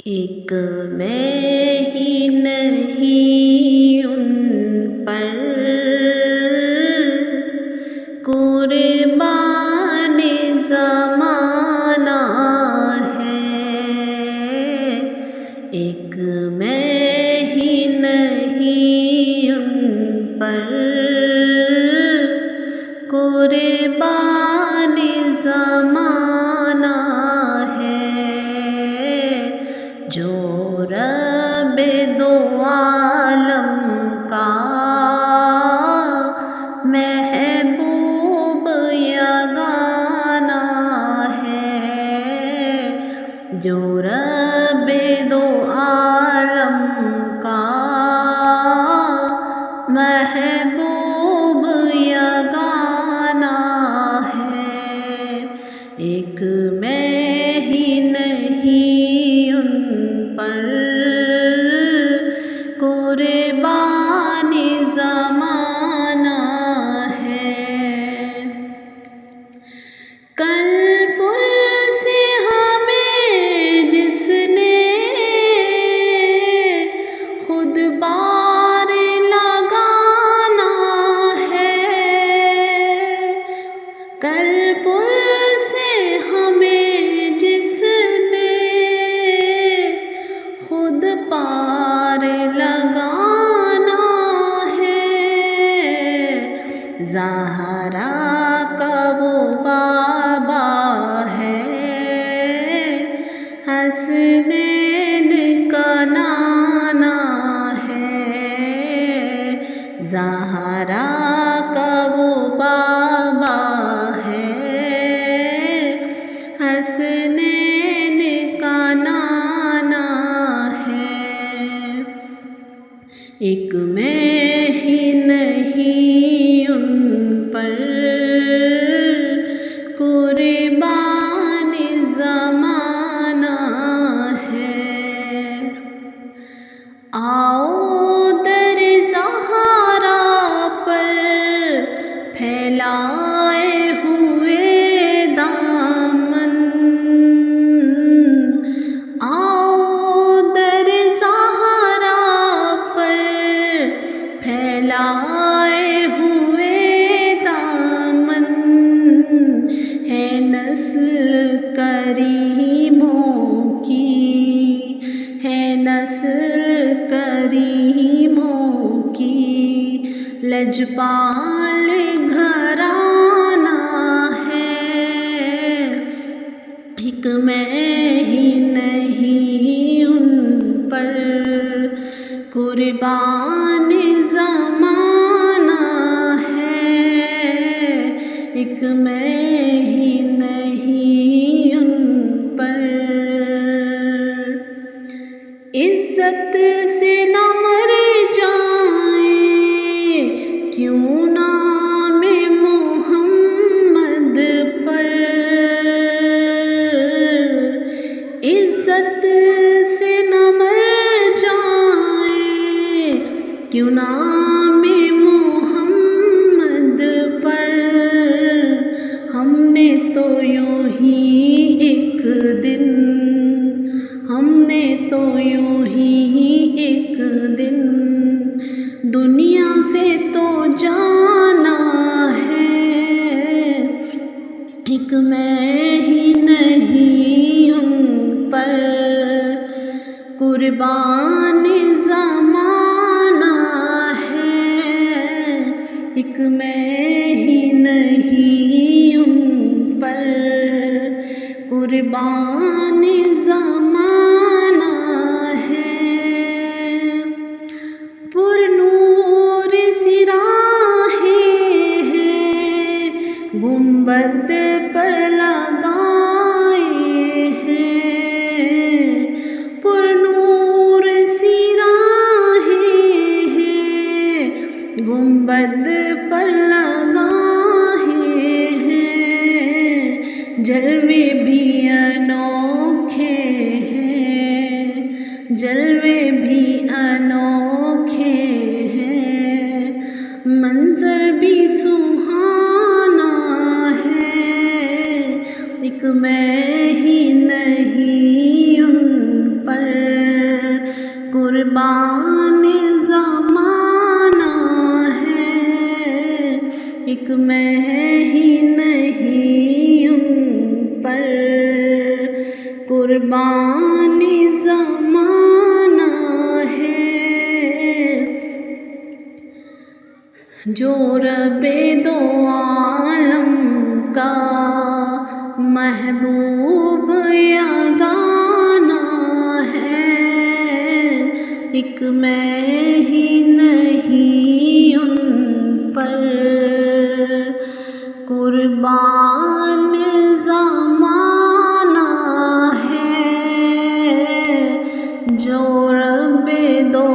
ایک میں ہی نہیں ان پر قربان زمانہ ہے، ایک میں ہی نہیں ان پر قربان زمانہ ہے، جو رب دو عالم کا محبوب یگانہ ہے، جو رب دو عالم کا محبوب یگانہ ہے، ایک میں ہی نہیں ان پر قربان زمانہ ہے، کل پل سے ہمیں جس نے خود بار لگانا ہے، کل پل سے ہمیں جس نے خود پار لگانا ہے، زہرا کا وہ بابا ہے، حسنین کا نانا ہے، زہرا کا وہ بابا ہے، حسنین کا نانا ہے، ایک میں ہی نہیں ان پر قربان زمانہ ہے، آؤ در زہرا پر پھیلائے ہوئے دامن، آؤ در زہرا پر پھیلائے ہوئے دامن، ہے نسل کریموں کی، ہے نسل کریموں کی، لجپال گھرانہ ہے، ایک میں ہی نہیں ان پر قربان زمانہ ہے، ایک میں ہی نہیں ان پر، عزت سے نہ مر جائیں کیوں نام محمد پر، عزت سے نہ مر جائیں کیوں نام محمد پر، ہم نے تو یوں ہی ایک دن، ہم نے تو یوں ہی ایک دن دنیا سے تو جانا ہے، ایک میں ہی نہیں ان پر قربان زمانہ ہے، ایک میں ہی نہیں ان پر قربان زمانہ ہے، پر نور سی راہیں ہیں گنبد پر لگائے ہیں، پر نور سی راہیں ہیں گنبد پر لگائے ہیں، جلوے بھی انوکھے ہیں، جلوے بھی انوکھے ہیں، منظر بھی سہانا ہے، قربان زمانہ ہے، ایک میں ہی نہیں ان پر قربان زمانہ ہے، جو رب دو عالم کا محبوب یگانہ ہے، ایک میں ہی نہیں ان پر قربان زمانہ ہے، جو رب دو